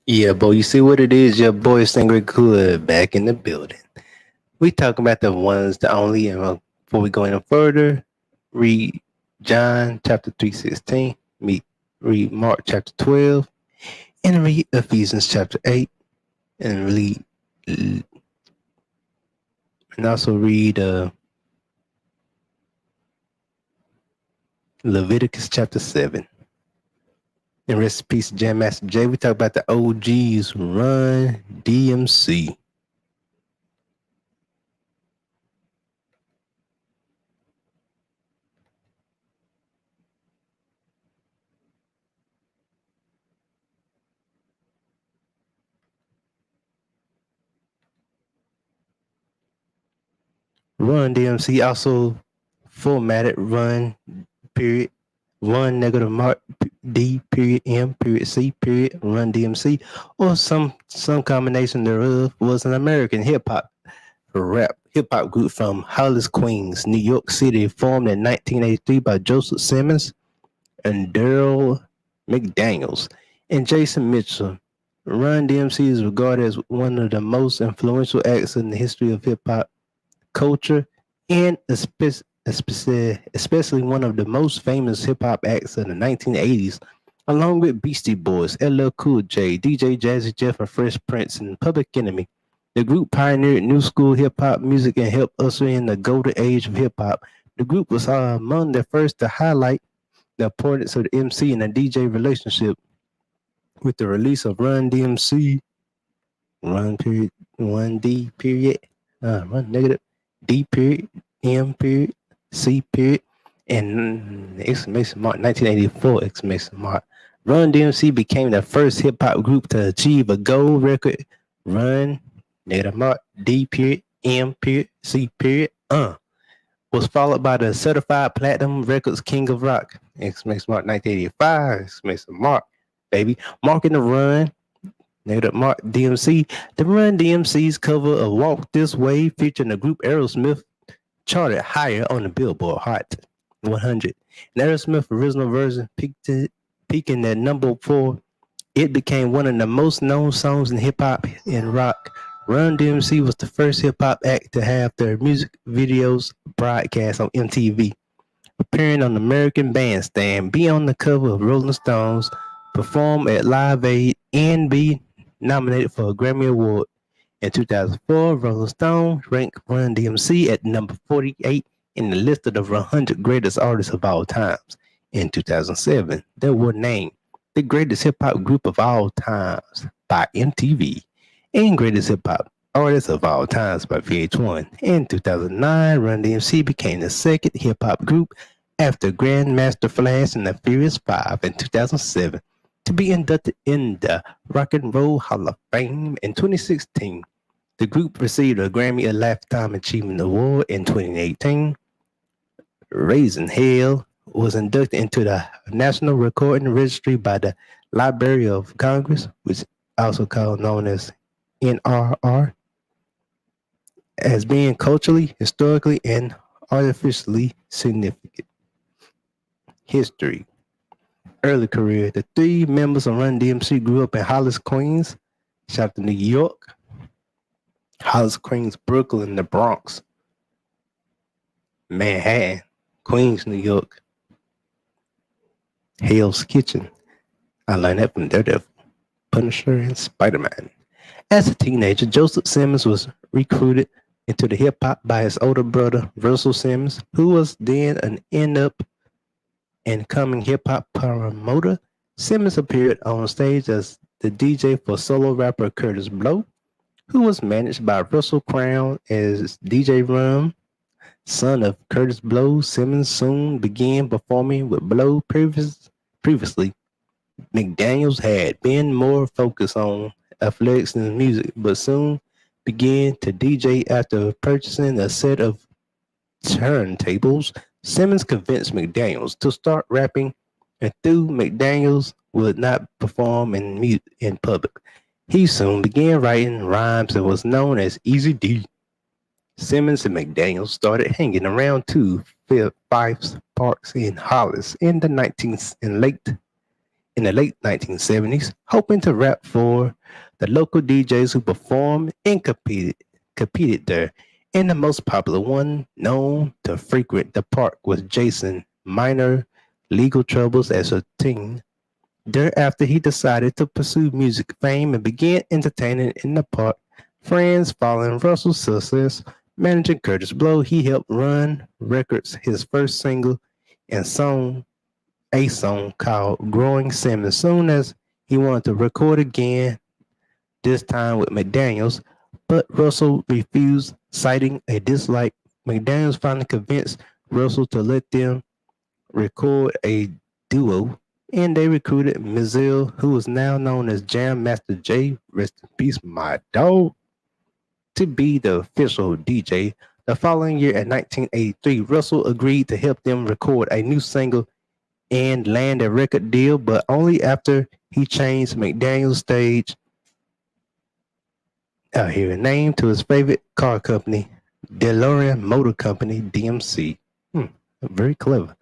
Yeah, boy, you see what it is? Your boy Stingray Good back in the building. We talking about the ones, the only, and before we go any further, read John chapter 3:16, read Mark chapter 12, and read Ephesians chapter 8, and read and also read Leviticus chapter 7. And rest in peace, Jam Master Jay. We talk about the OGs Run DMC. Run DMC also formatted Run period Run negative mark D period M period C period Run DMC or some combination thereof was an American hip hop group from Hollis, Queens, New York City, formed in 1983 by Joseph Simmons and Daryl McDaniels and Jason Mitchell. Run DMC is regarded as one of the most influential acts in the history of hip hop culture, and especially one of the most famous hip hop acts in the 1980s, along with Beastie Boys, LL Cool J, DJ Jazzy Jeff, and Fresh Prince, and Public Enemy. The group pioneered new school hip hop music and helped usher in the golden age of hip hop. The group was among the first to highlight the importance of the MC and the DJ relationship with the release of Run DMC, Run period, 1D period, Run negative D period, M period, C period, and exclamation mark 1984 exclamation mark. Run DMC became the first hip hop group to achieve a gold record. Run negative mark D period, M period, C period, was followed by the certified platinum records King of Rock exclamation mark 1985 exclamation mark baby, marking the Run negative mark DMC. The Run DMC's cover of Walk This Way featuring the group Aerosmith charted higher on the Billboard Hot 100. And Aerosmith's original version peaking at number 4. It became one of the most known songs in hip hop and rock. Run DMC was the first hip hop act to have their music videos broadcast on MTV, appearing on American Bandstand, be on the cover of Rolling Stones, perform at Live Aid, and be nominated for a Grammy Award. In 2004, Rolling Stone ranked Run DMC at number 48 in the list of the 100 greatest artists of all times. In 2007, they were named the greatest hip hop group of all times by MTV and greatest hip hop artists of all times by VH1. In 2009, Run DMC became the second hip hop group after Grandmaster Flash and the Furious Five in 2007 to be inducted in the Rock and Roll Hall of Fame in 2016. The group received a Grammy a Lifetime Achievement Award in 2018. Raising Hell was inducted into the National Recording Registry by the Library of Congress, which also called known as NRR, as being culturally, historically, and artificially significant. History. Early career. The three members of Run DMC grew up in Hollis, Queens, shout to New York, Hollis, Queens, Brooklyn, the Bronx, Manhattan, Queens, New York, Hell's Kitchen. I learned that from Daredevil, Punisher, and Spider-Man. As a teenager, Joseph Simmons was recruited into the hip hop by his older brother, Russell Simmons, who was then an in-up and coming hip hop promoter. Simmons appeared on stage as the DJ for solo rapper Curtis Blow, who was managed by Russell Crown as DJ Rum. Son of Curtis Blow, Simmons soon began performing with Blow. Previously, McDaniels had been more focused on athletics and music, but soon began to DJ after purchasing a set of turntables. Simmons convinced McDaniels to start rapping, and through McDaniels would not perform in public. He soon began writing rhymes and was known as Easy D. Simmons and McDaniels started hanging around two Fife's Parks in Hollis in the late in the late 1970s, hoping to rap for the local DJs who performed and competed there. And the most popular one, known to frequent the park, was Jason. Minor legal troubles as a teen. Thereafter, he decided to pursue music fame and began entertaining in the park. Friends following Russell's success, managing Curtis Blow, he helped run records. His first single and a song called Growing Salmon. Soon as he wanted to record again, this time with McDaniels, but Russell refused, citing a dislike. McDaniels finally convinced Russell to let them record a duo, and they recruited Mizell, who is now known as Jam Master Jay, rest in peace, my dog, to be the official DJ. The following year, in 1983, Russell agreed to help them record a new single and land a record deal, but only after he changed McDaniel's stage name to his favorite car company, DeLorean Motor Company, DMC. Very clever.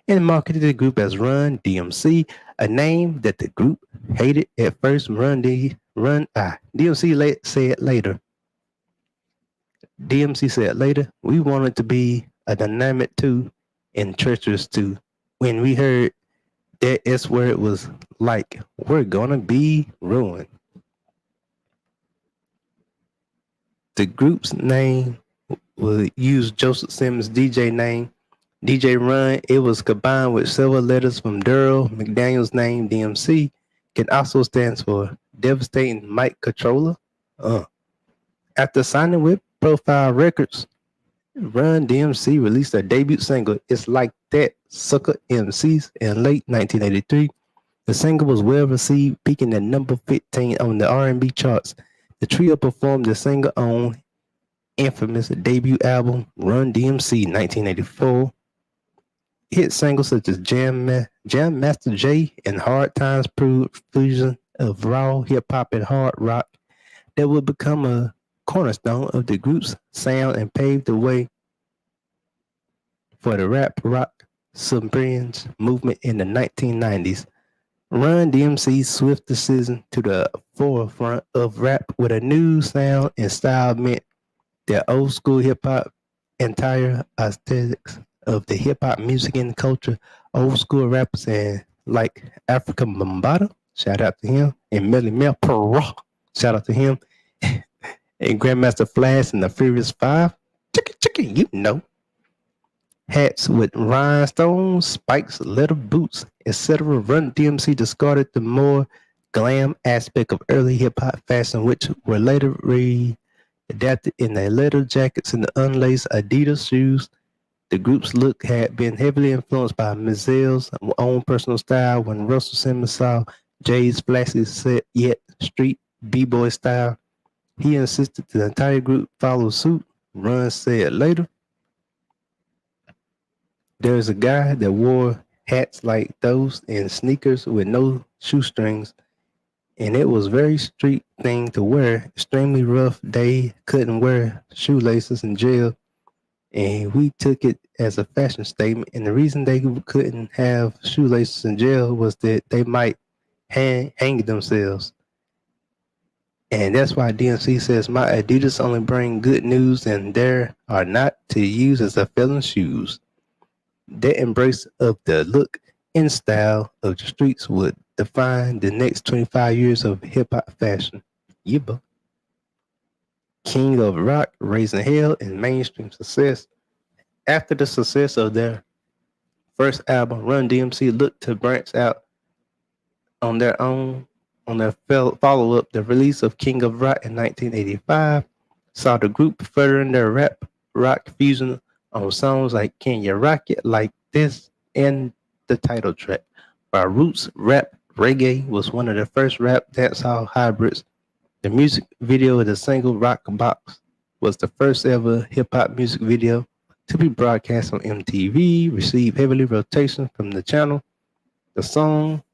And marketed the group as Run DMC, a name that the group hated at first. DMC said later. DMC said later, we wanted to be a dynamic too and treacherous too. When we heard that S word was like, we're gonna be ruined. The group's name will use Joseph Simmons' DJ name, DJ Run. It was combined with several letters from Daryl McDaniel's name. DMC can also stand for Devastating Mic Controller. After signing with Profile Records, Run DMC released their debut single, It's Like That, Sucker MCs, in late 1983. The single was well received, peaking at number 15 on the R&B charts. The trio performed the single on infamous debut album Run DMC 1984. Hit singles such as Jam Master Jay and Hard Times proved fusion of raw hip hop and hard rock that would become a cornerstone of the group's sound and paved the way for the rap rock suburban movement in the 1990s. Run DMC's swift decision to the forefront of rap with a new sound and style meant that old school hip hop entire aesthetics of the hip hop music and culture, old school rappers and like Africa Bambaataa, shout out to him, and Melly Mel Pro, shout out to him, and Grandmaster Flash and the Furious Five, chicken, you know. Hats with rhinestones, spikes, leather boots, etc. Run DMC discarded the more glam aspect of early hip hop fashion, which were later adapted in the leather jackets and the unlaced Adidas shoes. The group's look had been heavily influenced by Mizell's own personal style. When Russell Simmons saw Jay's flashy set yet street b-boy style, he insisted the entire group follow suit. Run said later, there's a guy that wore hats like those and sneakers with no shoestrings, and it was very street thing to wear. Extremely rough. They couldn't wear shoelaces in jail, and we took it as a fashion statement. And the reason they couldn't have shoelaces in jail was that they might hang themselves. And that's why DMC says, my Adidas only bring good news, and there are not to use as a felon's shoes. Their embrace of the look and style of the streets would define the next 25 years of hip-hop fashion. Yibba. King of Rock, Raising Hell, and mainstream success. After the success of their first album, Run DMC looked to branch out on their own. On their follow-up, the release of King of Rock in 1985 saw the group furthering their rap rock fusion on songs like Can You Rock It Like This and the title track. While roots rap reggae was one of the first rap dancehall hybrids, the music video of the single Rock Box was the first ever hip-hop music video to be broadcast on MTV, received heavily rotation from the channel. The song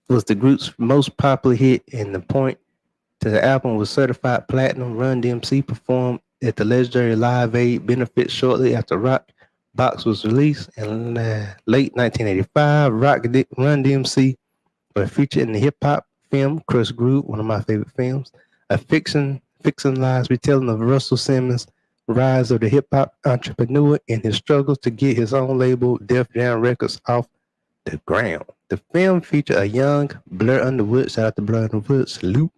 was the group's most popular hit, and the point to the album was certified platinum. Run DMC performed at the legendary Live Aid benefit shortly after Rock Box was released in late 1985. Run DMC were featured in the hip hop film Crush Groove, one of my favorite films, a fictionalized retelling of Russell Simmons' rise of the hip hop entrepreneur and his struggles to get his own label, Def Jam Records, off the ground. The film featured a young Blair Underwood, shout out to Blair Underwood, salute.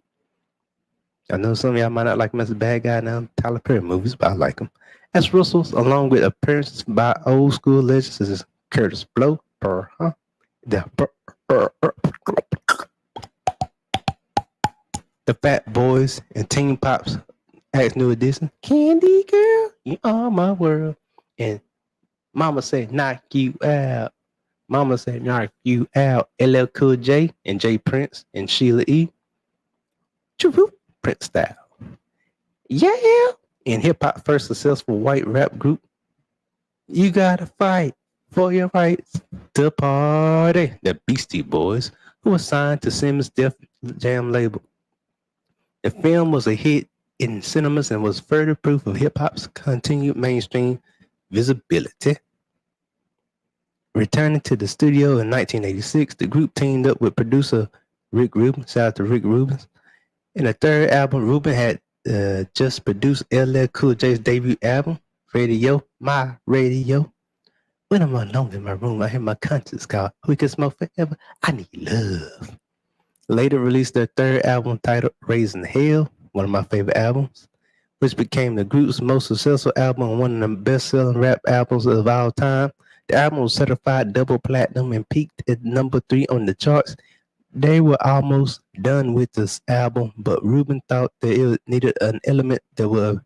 I know some of y'all might not like him as a bad guy now, Tyler Perry movies, but I like him. As Russell's, along with appearances by old school legends such as Curtis Blow, the, the Fat Boys, and Teen Pop's Axe New Edition, Candy Girl, you are my world. And Mama said, knock you out. Mama said, knock you out. LL Cool J and J Prince and Sheila E. Prince style. Yeah. In hip hop first successful white rap group, you gotta fight for your rights to party. The Beastie Boys, who were signed to Simmons' Def Jam label. The film was a hit in cinemas and was further proof of hip hop's continued mainstream visibility. Returning to the studio in 1986, the group teamed up with producer Rick Rubin. Shout out to Rick Rubin. In the third album, Rubin had just produced LL Cool J's debut album, Radio, My Radio. When I'm alone in my room, I hear my conscience call, we can smoke forever, I need love. Later released their third album titled Raising Hell, one of my favorite albums, which became the group's most successful album and one of the best-selling rap albums of all time. The album was certified double platinum and peaked at number 3 on the charts. They were almost done with this album, but Rubin thought that it needed an element that would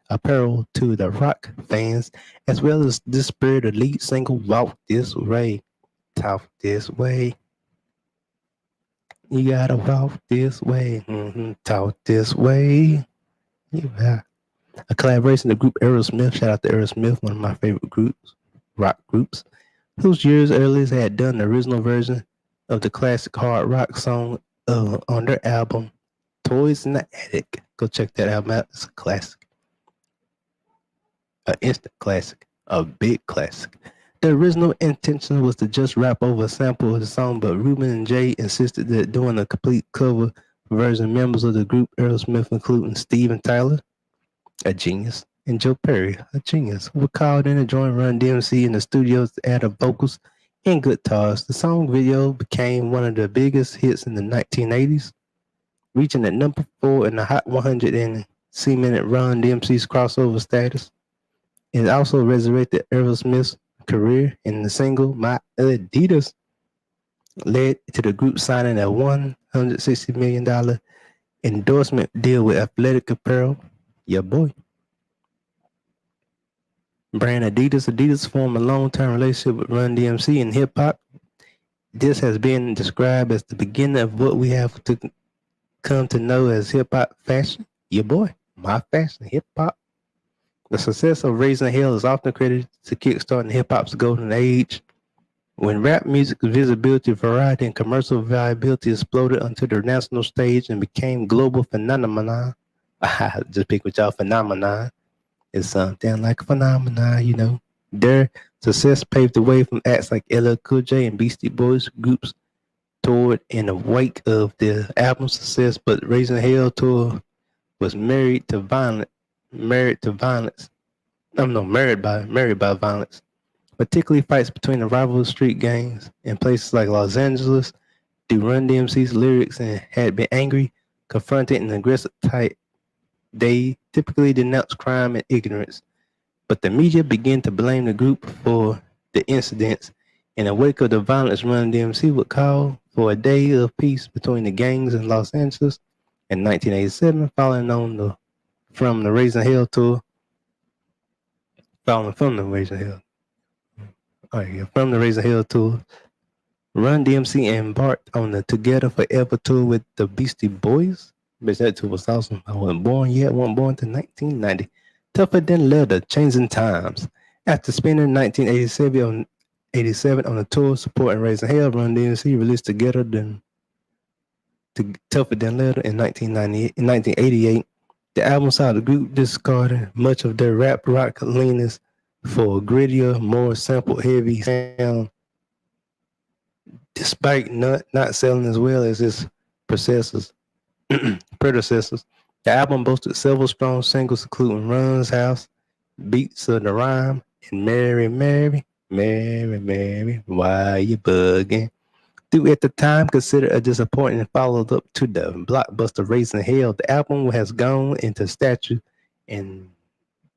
apparel to the rock fans, as well as this spurred the lead single Walk This Way. Talk this way. You gotta walk this way. Talk this way. Yeah. A collaboration with the group Aerosmith. Shout out to Aerosmith, one of my favorite groups, rock groups, whose years earlier had done the original version of the classic hard rock song on their album Toys in the Attic. Go check that album out. It's a classic. An instant classic. A big classic. The original intention was to just rap over a sample of the song, but Rubin and Jay insisted that doing a complete cover version, members of the group Aerosmith, including Steven Tyler, a genius, and Joe Perry, a genius, were called in to join Run DMC in the studios to add vocals and guitars. The song video became one of the biggest hits in the 1980s, reaching at number 4 in the Hot 100 and cemented Run DMC's crossover status. It also resurrected Aerosmith's career, in the single My Adidas led to the group signing a $160 million endorsement deal with athletic apparel, your boy, brand Adidas. Adidas formed a long-term relationship with Run DMC in hip-hop. This has been described as the beginning of what we have to come to know as hip-hop fashion, your boy, my fashion, hip-hop. The success of Raising Hell is often credited to kickstarting hip-hop's golden age, when rap music's visibility, variety, and commercial viability exploded onto the national stage and became global phenomenon. Just pick with y'all, phenomenon. It's something like a phenomenon, you know. Their success paved the way from acts like LL Cool J and Beastie Boys groups toured in the wake of the album's success, but Raising Hell tour was married by violence, particularly fights between the rival street gangs in places like Los Angeles. The Run DMC's lyrics and had been angry, confronted, and aggressive type. They typically denounce crime and ignorance, but the media began to blame the group for the incidents. In the wake of the violence, Run DMC would call for a day of peace between the gangs in Los Angeles in 1987, following on from the Raising Hell tour. From the Raising Hell tour, Run DMC embarked on the Together Forever tour with the Beastie Boys. Bitch, that tour was awesome. I wasn't born yet. Wasn't born until 1990. Tougher Than Leather, Changing Times. After spending 1987 on the tour supporting Raising Hell, Run DMC released Tougher Than Leather in 1988. The album saw the group discarding much of their rap rock leanings for a grittier, more sample-heavy sound, despite not selling as well as its predecessors. predecessors. The album boasted several strong singles, including Run's House, Beats of the Rhyme, and Mary, Mary, Mary, Mary, Why You Bugging? Though at the time considered a disappointment, followed up to the blockbuster Raising Hell, the album has gone into statue in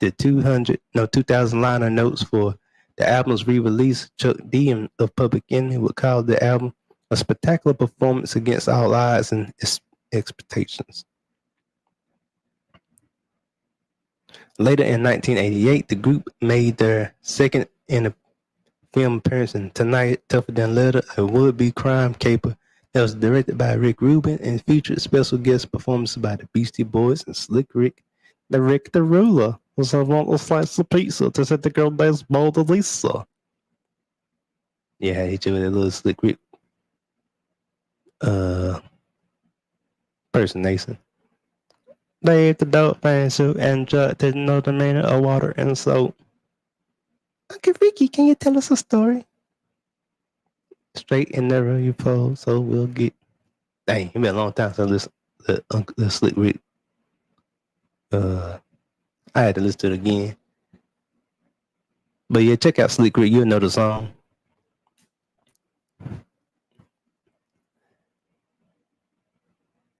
the 2000 liner notes for the album's re-release. Chuck D of Public Enemy would call the album a spectacular performance against all odds and expectations. Later in 1988, the group made their second in a film appearance in Tonight Tougher Than Leather, a would-be crime caper that was directed by Rick Rubin and featured special guest performances by the Beastie Boys and Slick Rick. The Rick the Ruler was I want a slice of pizza to set the girl named Mona Lisa. Yeah, he did a little Slick Rick impersonation. They ate the dope fan soup and didn't know the meaning of water and soap. Uncle Ricky, can you tell us a story? Straight and never you pose, so we'll get. Dang, it been a long time since the Slick Rick. I had to listen to it again. But yeah, check out Slick Rick. You'll know the song.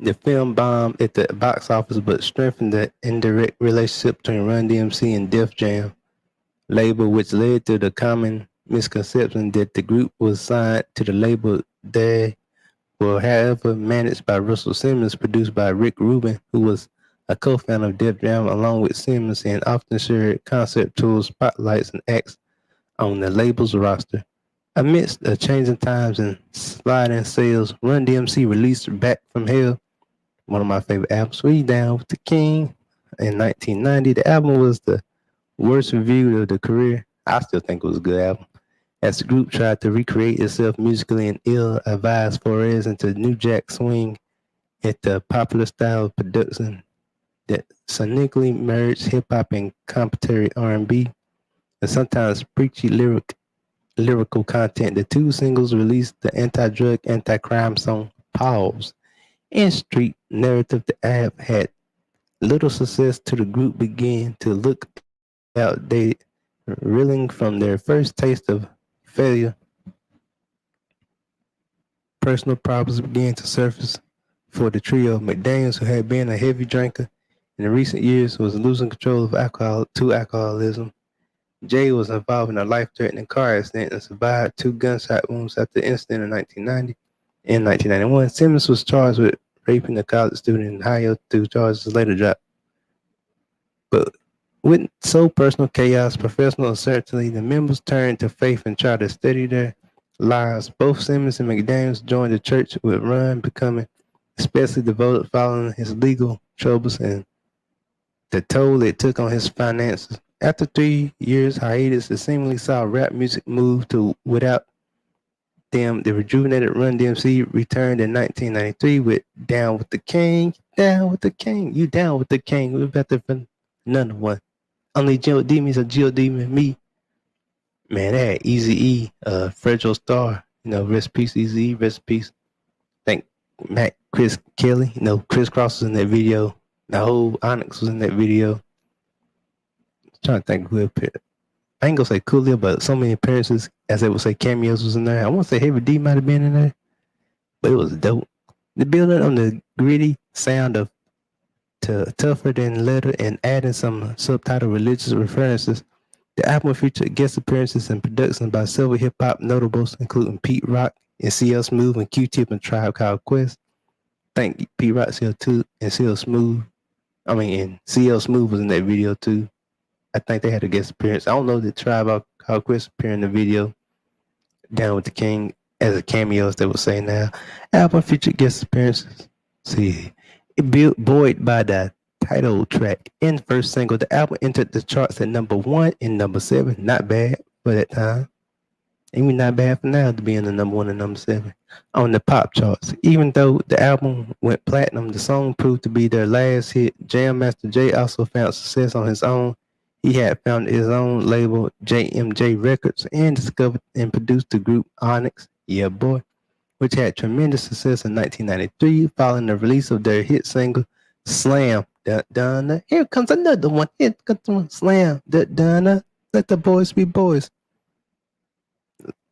The film bombed at the box office, but strengthened the indirect relationship between Run DMC and Def Jam label, which led to the common misconception that the group was signed to the label. They were, however, managed by Russell Simmons, produced by Rick Rubin, who was a co-founder of Def Jam, along with Simmons, and often shared concept tours, spotlights, and acts on the label's roster. Amidst the changing times and sliding sales, Run DMC released Back from Hell, one of my favorite albums. We Down with the King in 1990. The album was the worst review of the career. I still think it was a good album, as the group tried to recreate itself musically and ill-advised forays into New Jack Swing at the popular style of production that sonically merged hip-hop and contemporary R&B, and sometimes preachy lyrical content. The two singles released, the anti-drug, anti-crime song Pause and Street Narrative, the app had little success till the group began to look outdated, reeling from their first taste of failure. Personal problems began to surface for the trio. McDaniels, who had been a heavy drinker in the recent years, was losing control of alcoholism. Jay was involved in a life-threatening car accident and survived 2 gunshot wounds after the incident in 1990. In 1991, Simmons was charged with raping a college student in Ohio. 2 charges later dropped. But with so personal chaos, professional uncertainty, the members turned to faith and tried to steady their lives. Both Simmons and McDaniels joined the church, with Ron becoming especially devoted following his legal troubles and the toll it took on his finances. After 3 years hiatus, it seemingly saw rap music move to without them. The rejuvenated Run DMC returned in 1993 with Down with the King, Down with the King, You Down with the King. We're about to find another one. Only Jill Demons or Jill Demon Me. Man, they had Eazy-E, Fragile Star, rest peace, Eazy-E, rest peace. Think Chris Kelly, Chris Cross was in that video. The whole Onyx was in that video. I'm trying to think who appeared. I ain't gonna say Coolio, but so many appearances, as they would say, cameos was in there. I want to say Heavy D might have been in there, but it was dope. The building on the gritty sound of Tougher Than Leather and adding some subtitle religious references. The album featured guest appearances and production by several hip-hop notables, including Pete Rock and CL Smooth and Q-Tip and Tribe Called Quest. I think Pete Rock, CL2, and CL Smooth. And CL Smooth was in that video too. I think they had a guest appearance. I don't know if the Tribe Called Quest appeared in the video Down with the King as a cameo, as they would say now. Album featured guest appearances. See, it buoyed by the title track and first single. The album entered the charts at number 1 and number 7. Not bad for that time. Even not bad for now to be in the number 1 and number 7 on the pop charts. Even though the album went platinum, the song proved to be their last hit. Jam Master Jay also found success on his own He had founded his own label, JMJ Records, and discovered and produced the group Onyx, Yeah Boy, which had tremendous success in 1993 following the release of their hit single, Slam. Dun, dun, dun. Here comes another one. Here comes one. Slam. Dun, dun, dun. Let the boys be boys.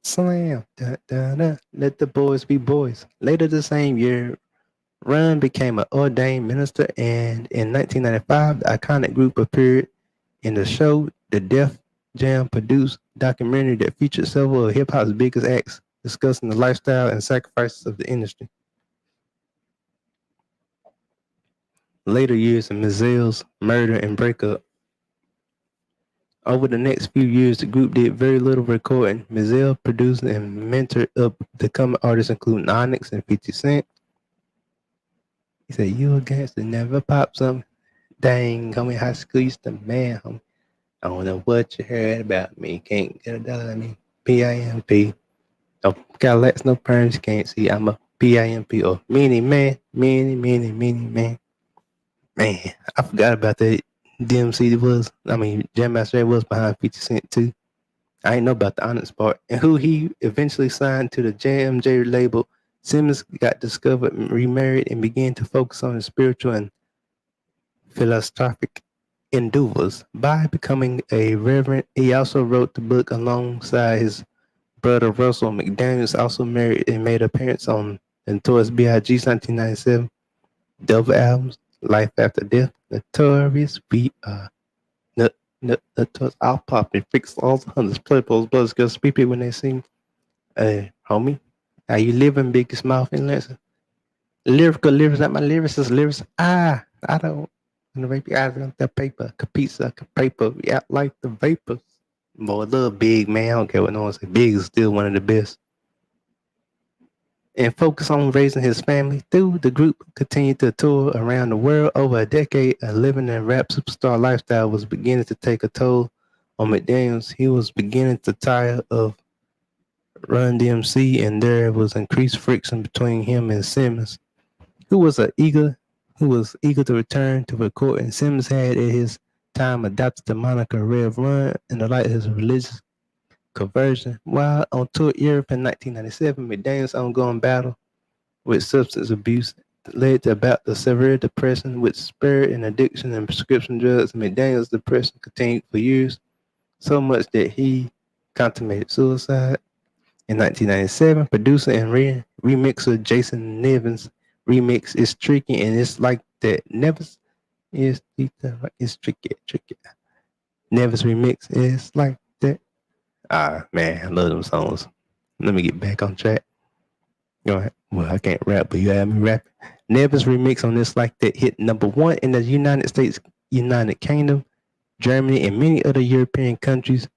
Slam. Dun, dun, dun. Let the boys be boys. Later the same year, Run became an ordained minister, and in 1995, the iconic group appeared in the show The Def Jam produced documentary that featured several of hip hop's biggest acts discussing the lifestyle and sacrifices of the industry. Later years of Mizelle's murder and breakup. Over the next few years, the group did very little recording. Mizelle produced and mentored up the coming artists including Onyx and 50 Cent. He said, "You a gangster, never pop some. Dang, homie, high school used to man, homie. I don't know what you heard about me. Can't get a dollar out of me. PIMP. No Cadillacs, no perms, can't see. I'm a PIMP or mini man, mini man. Man, I forgot about that. DMC Jam Master was behind 50 Cent too. I ain't know about the Onyx part. And who he eventually signed to the JMJ label. Simmons got discovered, remarried, and began to focus on his spiritual and philosophic endeavors. By becoming a reverend, he also wrote the book alongside his brother Russell McDaniels, also married and made an appearance on Notorious B.I.G.'s 1997 double albums, Life After Death, Notorious B.I. Notorious. I'll pop and fix all the hundreds, play those brothers, girls, people when they sing, homie, how you living, biggest mouth and lesson. Lyrical lyrics, not my lyricist lyrics. I don't. And the rape eyes on the paper, capisa, paper, we out like the vapors. Boy, I love Big, man. I don't care what no one say. Big is still one of the best. And focus on raising his family through the group continued to tour around the world over a decade. A living and rap superstar lifestyle was beginning to take a toll on McDaniels. He was beginning to tire of Run DMC, and there was increased friction between him and Simmons, who was eager to return to recording. Simmons had at his time adopted the moniker Rev Run in the light of his religious conversion. While on tour Europe in 1997, McDaniel's ongoing battle with substance abuse led to about the severe depression, which spurred an addiction and prescription drugs. McDaniel's depression continued for years, so much that he contemplated suicide. In 1997, producer and remixer Jason Nevins remix is tricky, and it's like that. Nevis is it's tricky. Nevis remix is like that. Man, I love them songs. Let me get back on track. All right. Well, I can't rap, but you have me rapping. Nevis remix on this like that hit number one in the United States, United Kingdom, Germany, and many other European countries.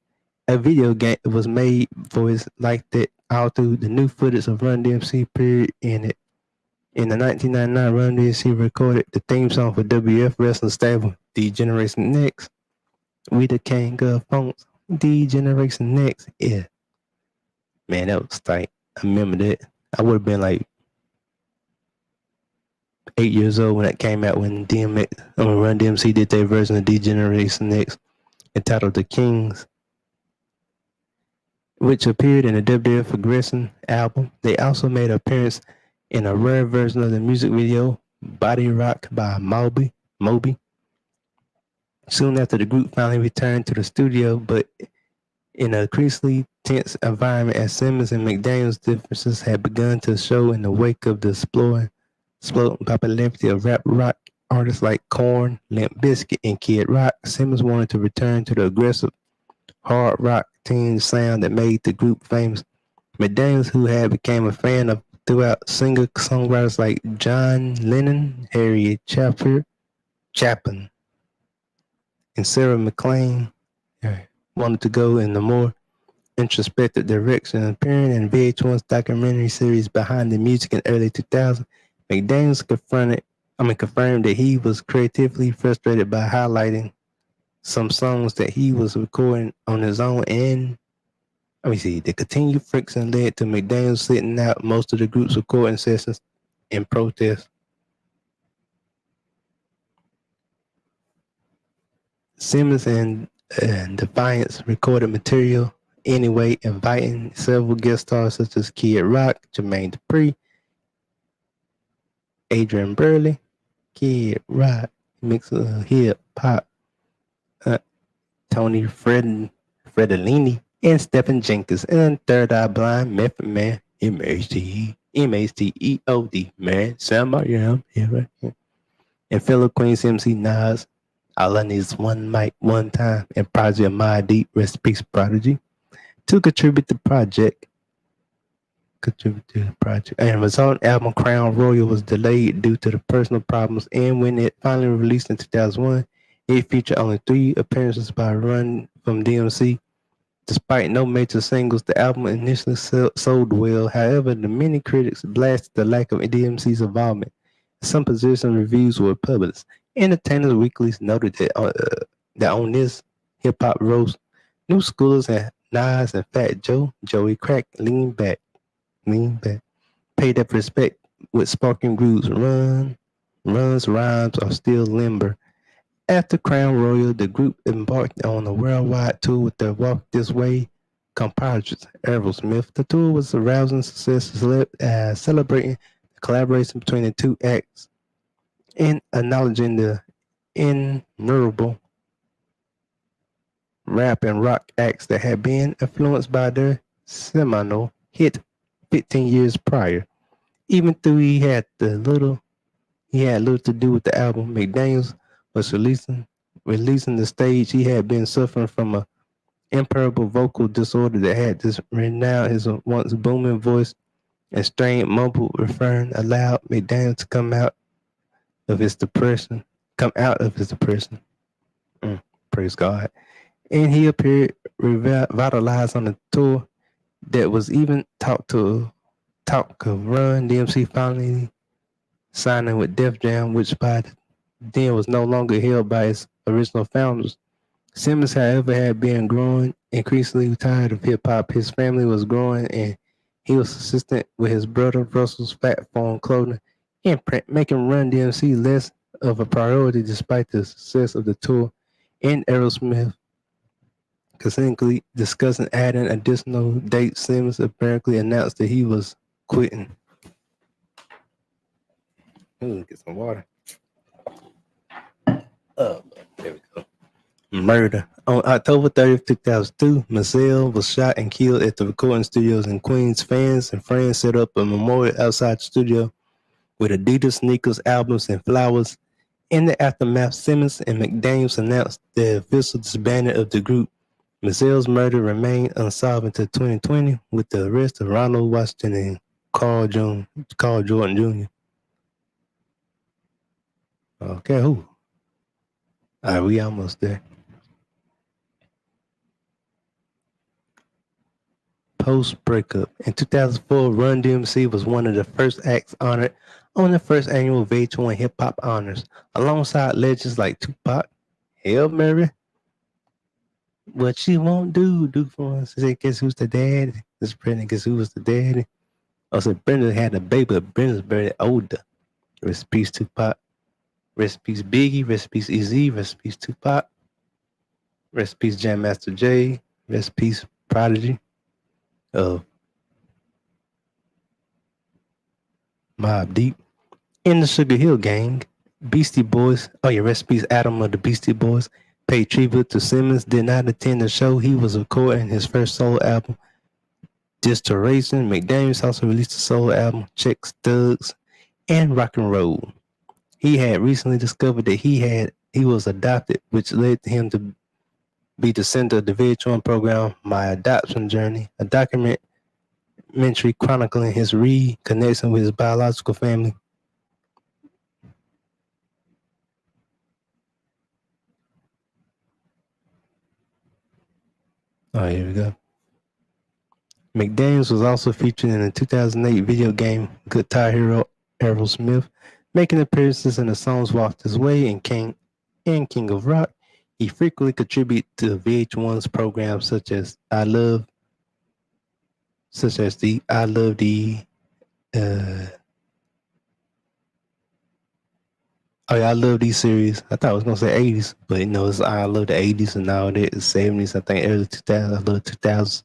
A video game was made for his like that all through the new footage of Run DMC period in it. In the 1999 Run DMC recorded the theme song for WF Wrestling stable, D-Generation Next. We the King of Funks, D-Generation Next. Yeah. Man, that was tight. I remember that. I would have been like 8 years old when that came out when Run DMC did their version of D-Generation Next entitled The Kings, which appeared in the WWF Aggression album. They also made an appearance in a rare version of the music video Body Rock by Moby. Soon after, the group finally returned to the studio, but in an increasingly tense environment as Simmons and McDaniel's differences had begun to show in the wake of the exploding popularity of rap rock artists like Korn, Limp Bizkit, and Kid Rock. Simmons wanted to return to the aggressive hard rock teen sound that made the group famous. McDaniels, who had become a fan of throughout singer-songwriters like John Lennon, Harry Chapin, and Sarah McLachlan, wanted to go in the more introspective direction. Appearing in VH1's documentary series Behind the Music in early 2000, McDaniels confirmed that he was creatively frustrated by highlighting some songs that he was recording on his own, and the continued friction led to McDaniels sitting out most of the group's recording sessions in protest. Simmons and and Defiance recorded material anyway, inviting several guest stars such as Kid Rock, Jermaine Dupri, Adrian Burley, Kid Rock, mix of hip hop, uh, Tony Fredellini, and Stephen Jenkins, and Third Eye Blind, Method Man, MHTEOD, man, Sam, yeah, right. And fellow Queens MC Nas, All I Need Is One Mic, One Time, and Project My Deep, Rest in Peace Prodigy, to contribute to the project. And resulting album Crown Royal was delayed due to the personal problems, and when it finally released in 2001, it featured only 3 appearances by Run from DMC. Despite no major singles, the album initially sold well. However, the many critics blasted the lack of DMC's involvement. Some position reviews were published. Entertainers Weekly noted that on this hip hop roast, new schoolers and Nas and Fat Joe, Joey Crack, lean back, pay that respect with sparking grooves. Runs, rhymes are still limber. After Crown Royal, the group embarked on a worldwide tour with their Walk This Way compatriots, Aerosmith. The tour was a rousing success, celebrating the collaboration between the two acts and acknowledging the innumerable rap and rock acts that had been influenced by their seminal hit 15 years prior. Even though he had little to do with the album, McDaniels was releasing the stage. He had been suffering from a imperable vocal disorder that had renowned his once booming voice, and strained mumble refrain allowed McDaniels to of his depression, come out of his depression. Praise God. And he appeared revitalized on the tour that was even talk of Run DMC finally signing with Def Jam, which by then was no longer held by its original founders. Simmons, however, had been growing increasingly tired of hip hop. His family was growing, and he was assistant with his brother Russell's Fat Phone clothing imprint, making Run DMC less of a priority despite the success of the tour. And Aerosmith constantly discussing adding additional dates. Simmons apparently announced that he was quitting. Get some water. There we go. Murder. On October 30th, 2002, Mazel was shot and killed at the recording studios in Queens. Fans and friends set up a memorial outside the studio with Adidas sneakers, albums, and flowers. In the aftermath, Simmons and McDaniels announced the official disbandment of the group. Mazel's murder remained unsolved until 2020 with the arrest of Ronald Washington and Carl Jordan Jr. Okay, who? All right, we almost there. Post breakup. In 2004, Run DMC was one of the first acts honored on the first annual VH1 Hip Hop Honors, alongside legends like Tupac, Hail Mary, What She Won't Do for Us. Say, guess who's the daddy? This Brenda, guess who was the daddy? Also, Brenda had a baby, but Brenda's very older. Rest in peace, Tupac. Rest in peace, Biggie. Rest in peace, EZ. Rest in peace, Tupac. Rest in peace, Jam Master Jay. Rest in peace, Prodigy. Mobb Deep. In the Sugar Hill Gang, Beastie Boys, rest in peace, Adam of the Beastie Boys, paid tribute to Simmons, did not attend the show. He was recording his first solo album, Distoration. McDaniels also released a solo album, Checks, Thugs, and Rock and Roll. He had recently discovered that he was adopted, which led him to be the center of the VH1 program, My Adoption Journey, a documentary chronicling his reconnection with his biological family. Here we go. McDaniels was also featured in the 2008 video game Guitar Hero Aerosmith, making appearances in the songs Walk This Way and King of Rock. He frequently contributed to VH1's programs such as I Love the Oh yeah, I love these series. I thought I was gonna say 80s, but it's I love the 80s and all that. The 70s, I think early 2000s. I love 2000s.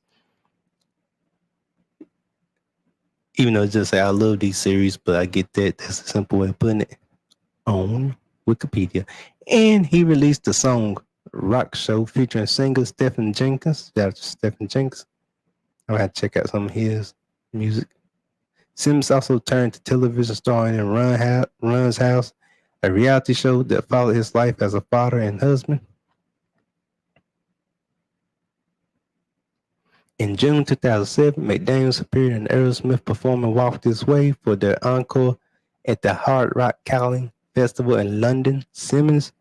Even though it's just say I love these series, but I get that. That's a simple way of putting it on Wikipedia. And he released the song Rock Show featuring singer Stephen Jenkins. That's Stephen Jenkins. I'm gonna check out some of his music. Sims also turned to television starring in Run's House, a reality show that followed his life as a father and husband. In June 2007, McDaniels appeared in Aerosmith performing Walk This Way for their encore at the Hard Rock Calling Festival in London. Simmons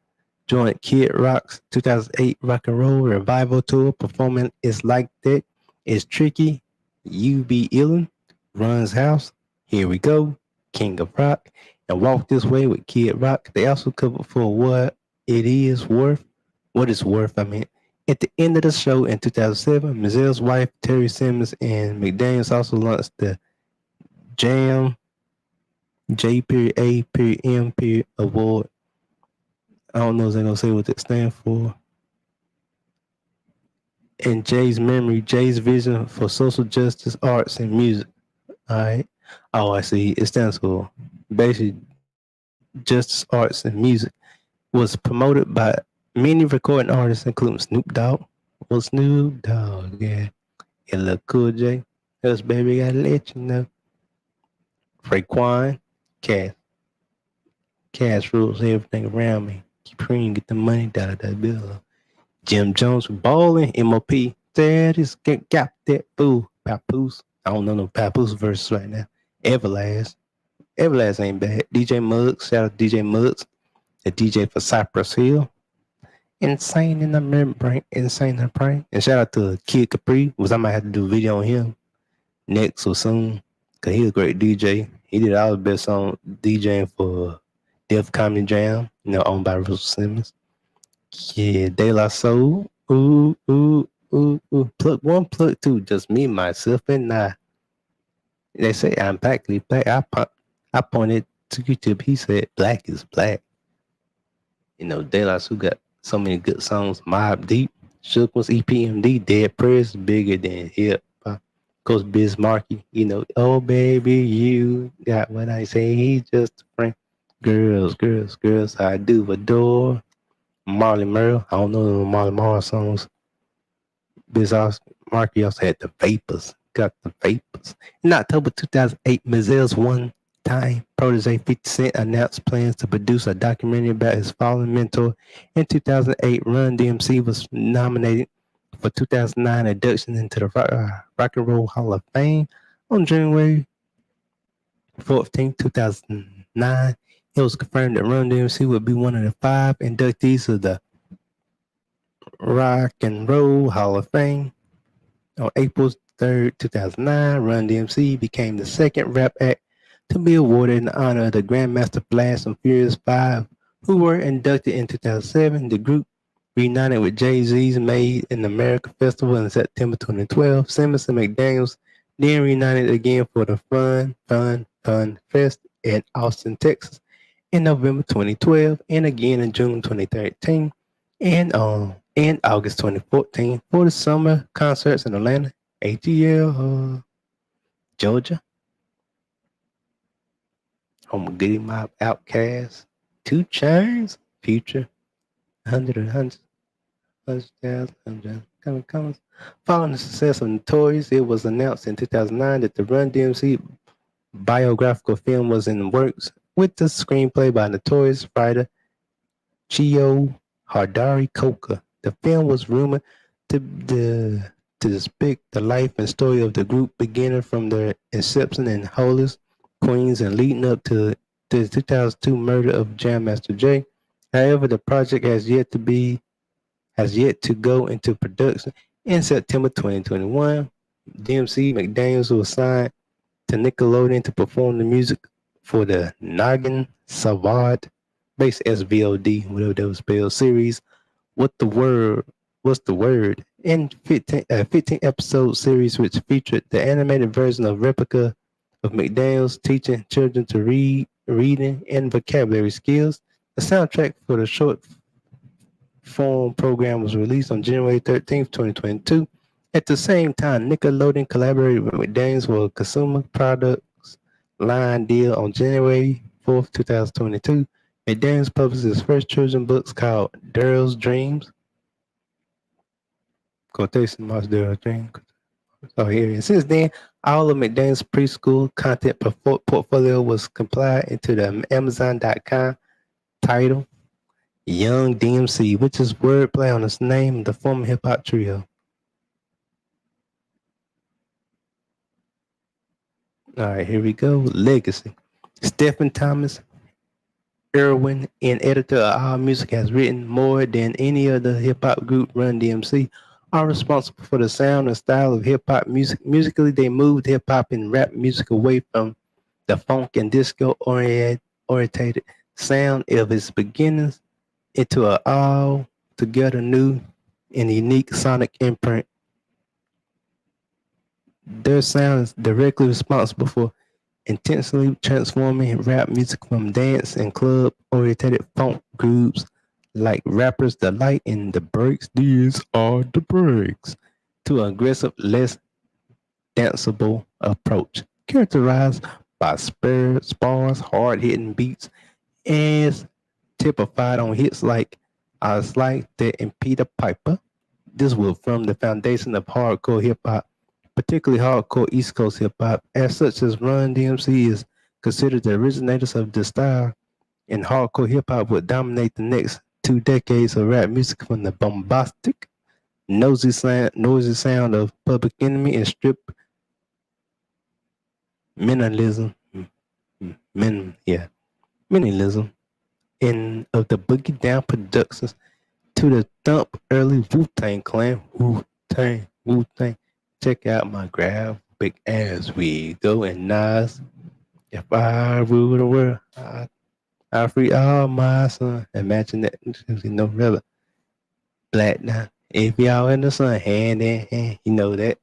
joined Kid Rock's 2008 Rock and Roll Revival Tour, performing It's Like That, It's Tricky, You Be Illin', Run's House, Here We Go, King of Rock, and Walk This Way with Kid Rock. They also covered for What It's Worth, At the end of the show in 2007, Mizelle's wife, Terry Simmons, and McDaniels also launched the Jam J.A.M. Award. I don't know if they're going to say what it stands for. In Jay's memory, Jay's vision for social justice, arts, and music. All right. Oh, I see. It stands for basically justice, arts, and music. Was promoted by many recording artists, including Snoop Dogg. Well, Snoop Dogg, yeah. LL Cool J. Us, baby, gotta let you know. Raekwon, Cash. Cash rules everything around me. Keep praying, get the money, bill. Jim Jones, balling, MOP. That is, got that fool. Papoose. I don't know no Papoose verses right now. Everlast. Everlast ain't bad. DJ Muggs. Shout out to DJ Muggs. The DJ for Cypress Hill. Insane in the membrane. Insane in the brain. And shout out to Kid Capri. I might have to do a video on him next or soon. Because he's a great DJ. He did all the best on DJing for Def Comedy Jam. Owned by Russell Simmons. Yeah, De La Soul. Ooh, ooh, ooh, ooh. Plug 1, plug 2. Just me, myself, and I. They say I'm blackly black. I pointed to YouTube. He said black is black. De La Soul got so many good songs. Mobb Deep, Shook was EPMD, Dead Prez, bigger than hip hop. Of course, Biz Markie, oh baby, you got what I say. He's just a friend. Girls, girls, girls, I do adore. Marley Merle, I don't know the Marley Marl songs. Biz Markie also had the Vapors, got the Vapors. In October 2008, Mizelle's one-time protege 50 Cent announced plans to produce a documentary about his fallen mentor. In 2008, Run DMC was nominated for 2009 induction into the Rock and Roll Hall of Fame. On January 14, 2009, it was confirmed that Run DMC would be one of the 5 inductees of the Rock and Roll Hall of Fame. On April 3rd, 2009, Run DMC became the second rap act to be awarded in honor of the Grandmaster Flash and Furious 5, who were inducted in 2007. The group reunited with Jay-Z's Made in America Festival in September 2012. Simmons and McDaniels then reunited again for the Fun Fest in Austin, Texas in November 2012 and again in June 2013 and in August 2014 for the summer concerts in Atlanta, ATL, Georgia. Home of Goody Mob, Outkast, 2 Chainz, Future, 100,000. Following the success of Notorious, it was announced in 2009 that the Run DMC biographical film was in the works, with the screenplay by Notorious writer Chio Hardari Coker. The film was rumored to depict the life and story of the group beginning from their inception in Hollis, Queens, and leading up to the 2002 murder of Jam Master Jay. However, the project has yet to go into production. In September 2021, DMC McDaniels was signed to Nickelodeon to perform the music for the Noggin Savard, based SVOD, whatever that was spelled, series. What's the word? In 15 episode series, which featured the animated version of replica of McDaniels teaching children to reading and vocabulary skills. The soundtrack for the short form program was released on January 13th, 2022. At the same time, Nickelodeon collaborated with McDaniels for a consumer products line deal on January 4th, 2022. McDaniels published his first children's books called Daryl's Dreams. Quotation marks Daryl's Dreams. Oh, here it is. Since then, all of McDaniels' preschool content portfolio was compiled into the Amazon.com title Young DMC, which is wordplay on the name of the former hip hop trio. All right, here we go. Legacy. Stephen Thomas Irwin, an editor of All Music, has written more than any other hip hop group. Run DMC are responsible for the sound and style of hip hop music. Musically, they moved hip hop and rap music away from the funk and disco oriented sound of its beginnings into an altogether new and unique sonic imprint. Their sound is directly responsible for intentionally transforming rap music from dance and club oriented funk grooves like Rappers Delight and The Breaks, these are the breaks, to an aggressive, less danceable approach, characterized by sparse, hard-hitting beats as typified on hits like I Like That and Peter Piper. This will form the foundation of hardcore hip hop, particularly hardcore East Coast hip hop, as such as Run DMC is considered the originators of the style, and hardcore hip hop would dominate the next 2 decades of rap music from the bombastic, noisy sound of Public Enemy and strip minimalism, minimalism, and of the Boogie Down Productions to the thump early Wu-Tang Clan, Wu-Tang. Check out my graphic as we go. And Nas, if I rule the world, I free all my sons. Imagine that, rather black now. If y'all in the sun, hand in hand, you know that.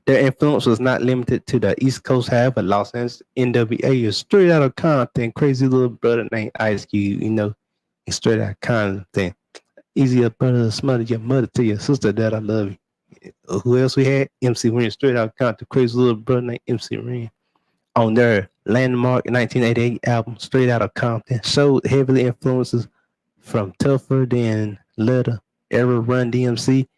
Their influence was not limited to the East Coast, however. Los Angeles NWA is straight out of Compton. Crazy little brother named Ice Cube, straight out of Compton. Easier brother to smother your mother to your sister that I love you. Who else we had? MC Ren, straight out of Compton. Crazy little brother named MC Ren. On their landmark 1988 album, Straight Out of Compton, showed heavily influences from Tougher Than Letter era Run DMC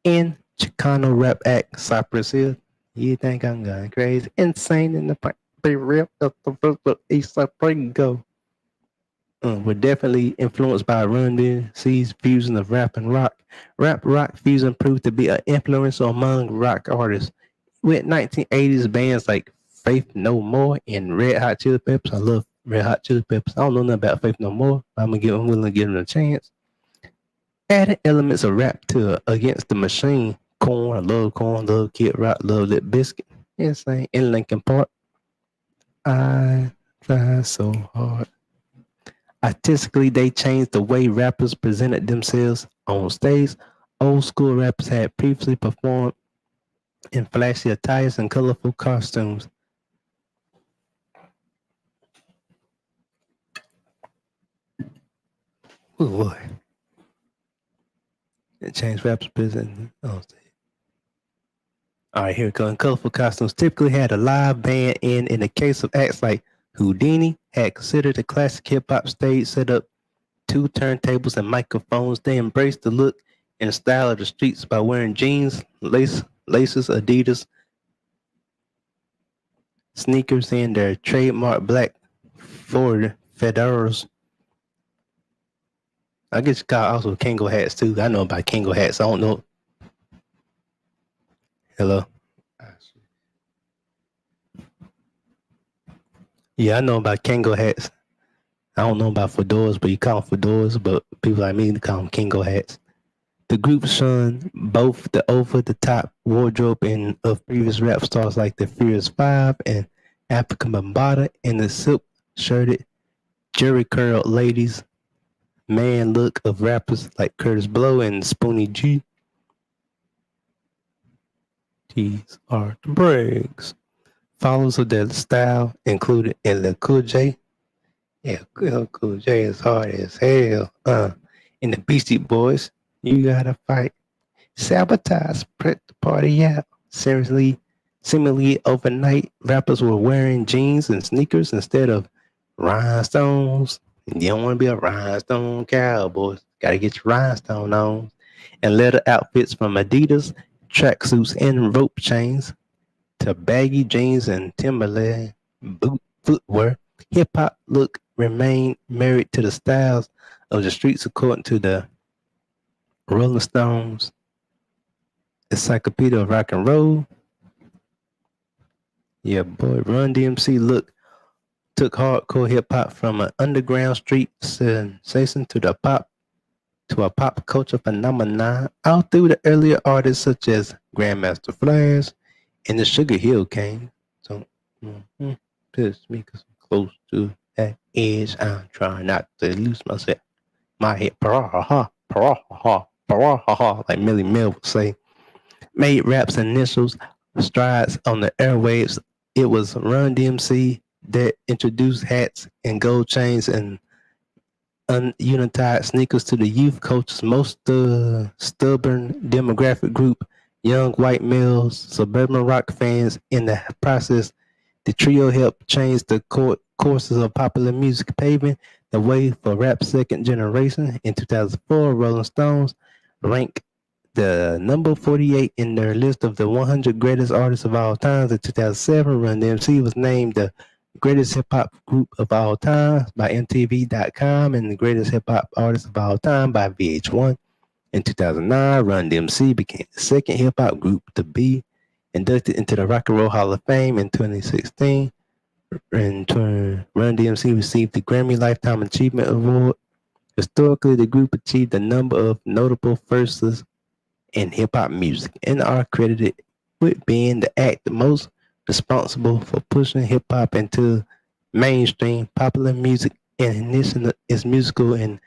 and Chicano rap act Cypress Hill. You think I'm going crazy? Insane in the point. Be real. East Side go. Were definitely influenced by Run DMC's fusion of rap and rock. Rap-rock fusion proved to be an influence among rock artists, with 1980s bands like Faith No More and Red Hot Chili Peppers. I love Red Hot Chili Peppers. I don't know nothing about Faith No More. I'm willing to give them a chance. Adding elements of rap to Against the Machine. Korn, I love Korn, love Kid Rock, love Limp Bizkit. Insane. In Linkin Park. I try so hard. Artistically, they changed the way rappers presented themselves on stage. Old school rappers had previously performed in flashy attires and colorful costumes. Oh boy. It changed rappers presenting on stage. Alright, here we go. In colorful costumes typically had a live band in the case of acts like Houdini, had considered a classic hip-hop stage setup, 2 turntables and microphones. They embraced the look and style of the streets by wearing jeans, laces, Adidas, sneakers, and their trademark black Ford fedoras. I guess you call also Kango hats too. I know about Kango hats. I don't know. Hello. Yeah, I know about Kango hats. I don't know about fedoras, but you call them fedoras, but people like me call them Kango hats. The group shunned both the over-the-top wardrobe and of previous rap stars like the Furious Five and Africa Bambaataa, and the silk-shirted, jerry-curled ladies man look of rappers like Curtis Blow and Spoonie G. These are the breaks. Followers of their style included LL Cool J, Yeah, Cool J is hard as hell. In the Beastie Boys, you gotta fight. Sabotage, spread the party out. Seriously, seemingly overnight, rappers were wearing jeans and sneakers instead of rhinestones. And you don't want to be a rhinestone cowboy. Gotta get your rhinestone on. And leather outfits from Adidas, tracksuits and rope chains to baggy jeans and Timberland boot footwear. Hip hop look remained married to the styles of the streets according to the Rolling Stones Encyclopedia of Rock and Roll. Yeah, boy, Run DMC took hardcore hip hop from an underground street sensation to a pop culture phenomenon all through the earlier artists such as Grandmaster Flash and the Sugar Hill Gang. So, piss me because I'm close to that edge. I'm trying not to lose myself. My head, paraha, paraha, paraha, like Millie Mel would say. Made rap's initials strides on the airwaves. It was Run DMC that introduced hats and gold chains and ununified sneakers to the youth culture's most stubborn demographic group, young white males, suburban rock fans. In the process, the trio helped change the courses of popular music, paving the way for rap's second generation. In 2004, Rolling Stones ranked the number 48 in their list of the 100 greatest artists of all time. In 2007, Run DMC was named the greatest hip hop group of all time by MTV.com and the greatest hip hop artist of all time by VH1. In 2009, Run DMC became the second hip hop group to be inducted into the Rock and Roll Hall of Fame. In 2016, Run DMC received the Grammy Lifetime Achievement Award. Historically, the group achieved a number of notable firsts in hip hop music and are credited with being the act most responsible for pushing hip hop into mainstream popular music and initiating its musical and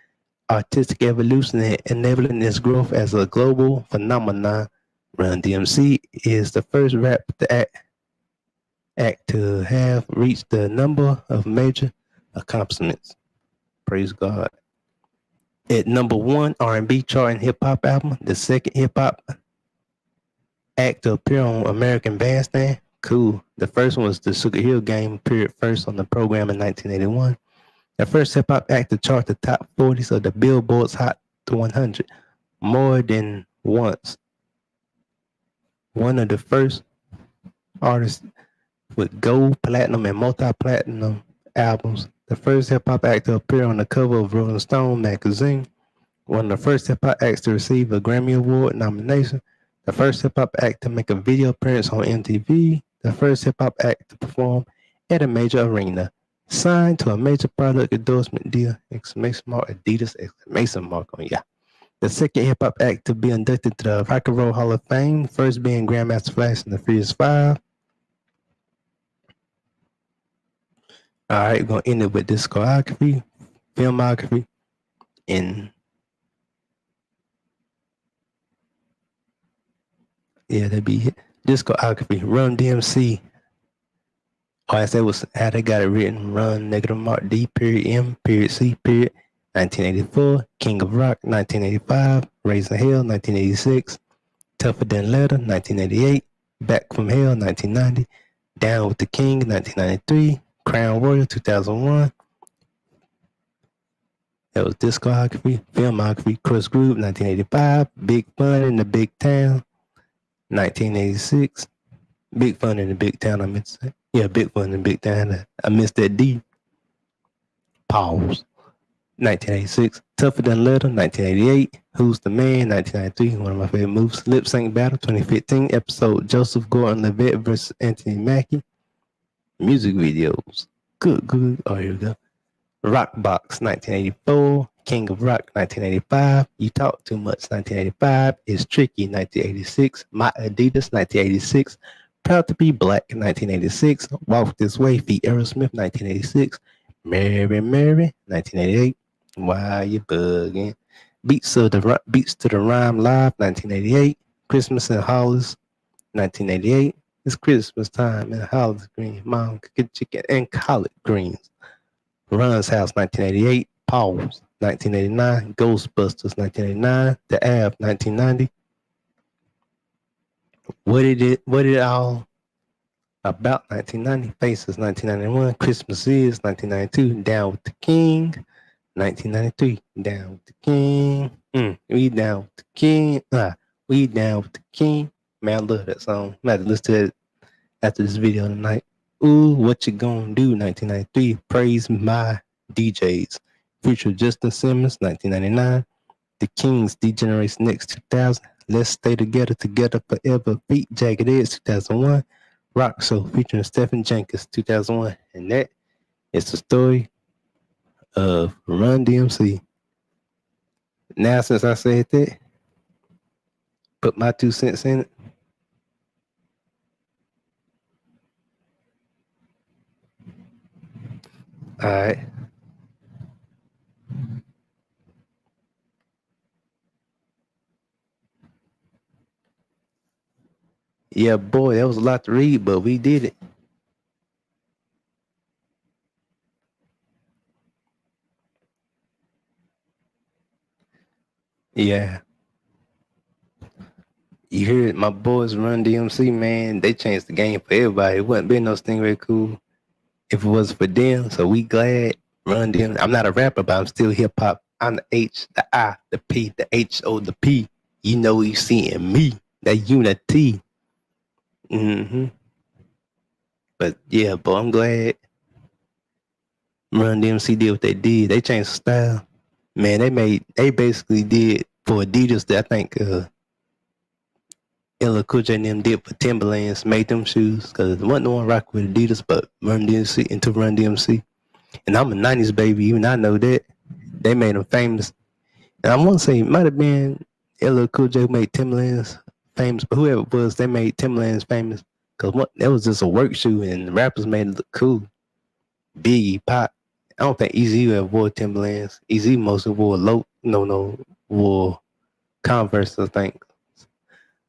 artistic evolution and enabling its growth as a global phenomenon. Run DMC is the first rap act to have reached the number of major accomplishments. Praise God. At number one R&B chart and hip hop album, the second hip hop act to appear on American Bandstand. Cool. The first one was the Sugar Hill Gang, appeared first on the program in 1981. The first hip hop act to chart the top 40s of the Billboard's Hot 100 more than once. One of the first artists with gold, platinum, and multi-platinum albums. The first hip hop act to appear on the cover of Rolling Stone magazine. One of the first hip hop acts to receive a Grammy Award nomination. The first hip hop act to make a video appearance on MTV. The first hip hop act to perform at a major arena. Signed to a major product endorsement deal. Exclamation mark Adidas, exclamation mark on ya. The second hip hop act to be inducted to the Rock and Roll Hall of Fame. First being Grandmaster Flash and the Furious Five. All right, we're gonna end it with discography, filmography, and yeah, that'd be it. Discography. Run DMC. Oh, I said was how they got it written. Run negative mark D period M period C period 1984. King of Rock 1985. Raising Hell 1986. Tougher Than Leather 1988. Back from Hell 1990. Down with the King 1993. Crown Royal 2001. That was discography. Filmography. Chris Groove 1985. Big Fun in the Big Town 1986. Big Fun in the Big Town, I meant to say. Yeah, Big Fun in the Big Town. I missed that D. Pause. 1986. Tougher Than Leather, 1988. Who's the Man, 1993. One of my favorite movies. Lip Sync Battle, 2015. Episode Joseph Gordon-Levitt versus Anthony Mackie. Music videos. Good. Oh, here we go. Rock Box, 1984. King of Rock, 1985. You Talk Too Much, 1985. It's Tricky, 1986. My Adidas, 1986. Proud to Be Black, 1986. Walk This Way, Feet Aerosmith, 1986. Mary, 1988. Why You Bugging? Beats to the Rhyme Live, 1988. Christmas in Hollis, 1988. It's Christmas time in Hollis Green. Mom, cooking chicken and collard greens. Ron's House, 1988. Pause, 1989. Ghostbusters, 1989. The Ab, 1990. What It All About, 1990. Faces, 1991. Christmas Is, 1992. Down with the King, 1993. Down with the King. We down with the King. We down with the King. Man, I love that song. I'm about to listen to it after this video tonight. Ooh, What You Gonna Do, 1993. Praise My DJs. Feature Justin Simmons, 1999. The Kings, Degeneration Next, 2000. Let's Stay Together, Together Forever. Beat Jagged Edge, 2001. Rock Show featuring Stephen Jenkins, 2001. And that is the story of Run DMC. Now, since I said that, put my 2 cents in it. All right. Yeah, boy, that was a lot to read, but we did it. Yeah. You hear it, my boys Run DMC, man, they changed the game for everybody. It wouldn't been no Stingray Cool if it was for them. So we glad Run DMC. I'm not a rapper, but I'm still hip hop. I'm the H, the I, the P, the H, O, the P. You know you seeing me. That unity. But yeah, boy, I'm glad Run DMC did what they did. They changed the style. Man, they basically did for Adidas that I think LL Cool J and them did for Timberlands, made them shoes, because wasn't the one rock with Adidas, but Run DMC into Run DMC. And I'm a 90s baby, even I know that. They made them famous. And I want to say it might have been LL Cool J who made Timberlands famous, but whoever it was, they made Timberlands famous. Because that was just a work shoe, and the rappers made it look cool. Biggie, Pop. I don't think Eazy ever wore Timberlands. Eazy mostly wore wore Converse, I think.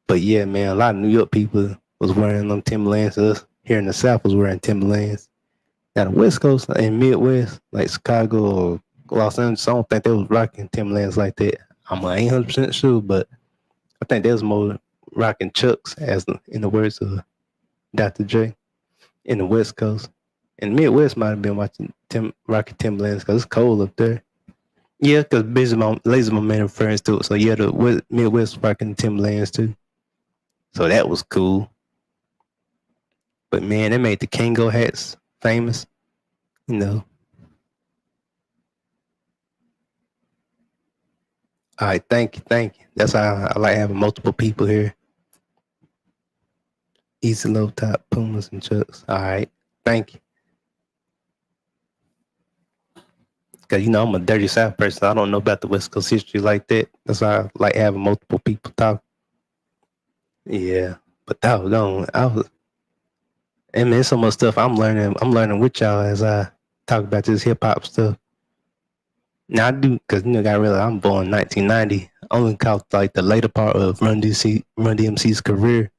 But yeah, man, a lot of New York people was wearing them Timberlands. Us here in the South was wearing Timberlands. Now the West Coast and Midwest, like Chicago or Los Angeles, I don't think they was rocking Timberlands like that. I'm 100% sure, but I think they was more rocking Chucks, as in the words of Dr. Dre, in the West Coast. And Midwest might have been rocking Timberlands because it's cold up there. Yeah, because Laser Momentum refers to it. So yeah, the Midwest rocking Timberlands too. So that was cool. But man, they made the Kango hats famous. You know. All right, thank you. That's how I like having multiple people here. Easy low top Pumas and Chucks. All right, thank you. Cause I'm a dirty South person. I don't know about the West Coast history like that. That's why I like having multiple people talk. Yeah, but that was and man, so much stuff I'm learning. I'm learning with y'all as I talk about this hip hop stuff. Now I do, cause gotta realize I'm born 1990. I only caught like the later part of Run DMC's career.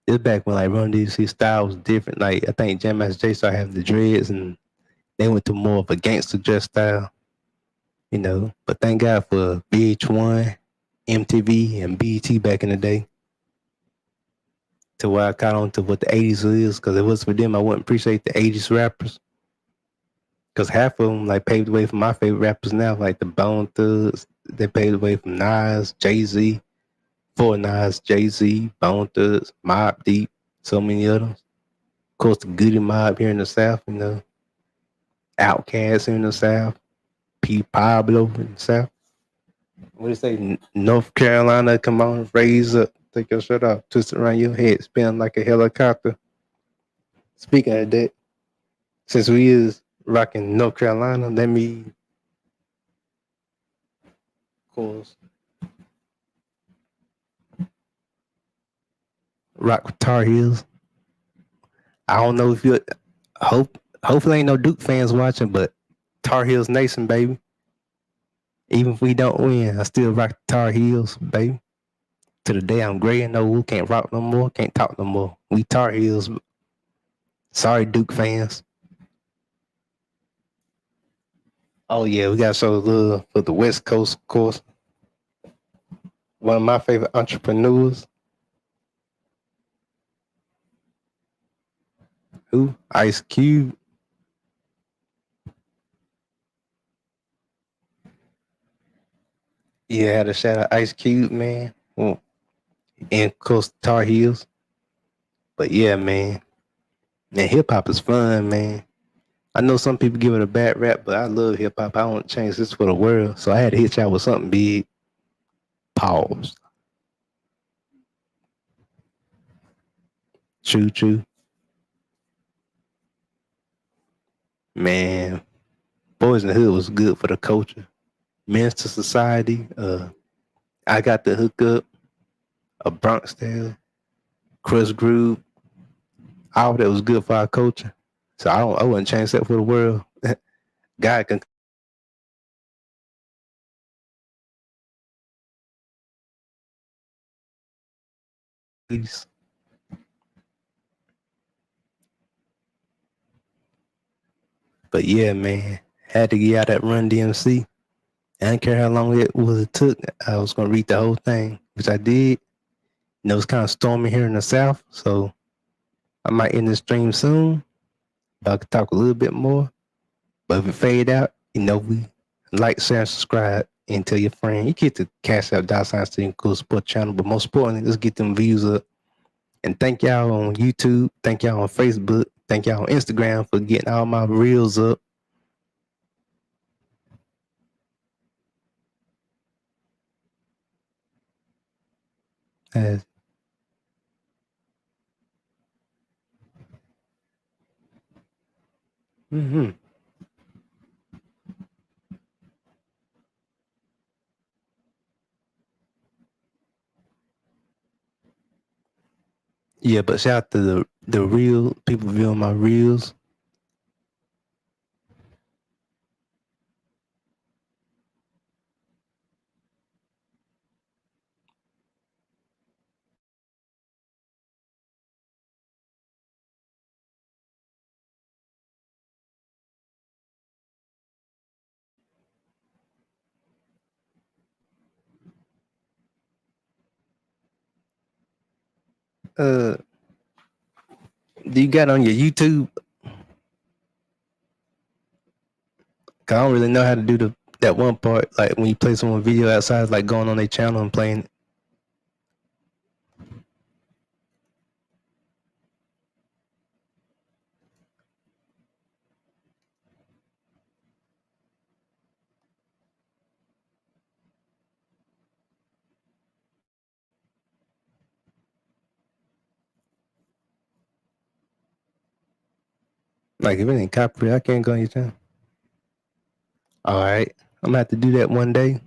It's back when like Run DMC style was different. Like I think Jam Master Jay started having the dreads, and they went to more of a gangster dress style. But thank God for VH1, MTV, and BET back in the day. To where I caught on to what the 80s is, because if it was for them, I wouldn't appreciate the 80s rappers. Because half of them like paved the way for my favorite rappers now, like the Bone Thugs. They paved the way from Nas, Jay-Z, for Nas, Jay-Z, Bone Thugs, Mobb Deep, so many others. Of course, the Goody Mob here in the South, Outkast here in the South, P. Pablo in the South. What do you say? North Carolina, come on, raise up, take your shirt off, twist it around your head, spin like a helicopter. Speaking of that, since we is rocking North Carolina, let me, of course, rock with Tar Heels. I don't know if you hopefully ain't no Duke fans watching, but Tar Heels Nation, baby. Even if we don't win, I still rock the Tar Heels, baby. To the day I'm gray and old, can't rock no more, can't talk no more. We Tar Heels. Sorry, Duke fans. Oh yeah, we got so love for the West Coast, of course. One of my favorite entrepreneurs, who Ice Cube. Yeah, had a shout out Ice Cube, man. And of course Tar Heels. But yeah, man. And hip hop is fun, man. I know some people give it a bad rap, but I love hip hop. I don't change this for the world. So I had to hit y'all with something big. Pause. True, true. Man, Boys in the Hood was good for the culture. Men's to Society, I Got the Hook Up, A Bronx Tale, Crush Groove, all that was good for our culture. So I wouldn't change that for the world. God can please. But yeah, man, had to get out that Run DMC. I didn't care how long it took. I was gonna read the whole thing, which I did. It was kind of stormy here in the South, so I might end the stream soon. But I could talk a little bit more. But if it fade out, we like, share, and subscribe, and tell your friend. You get the Cash App $sign so you can go support the channel. But most importantly, let's get them views up. And thank y'all on YouTube. Thank y'all on Facebook. Thank y'all on Instagram for getting all my reels up. As, mm-hmm. Yeah, but shout out to the real people viewing my reels. Uh, do you got on your YouTube? Cause I don't really know how to do that one part. Like when you play someone video outside, like going on their channel and playing. Like if it ain't copyright, I can't go on your channel. All right, I'm gonna have to do that one day.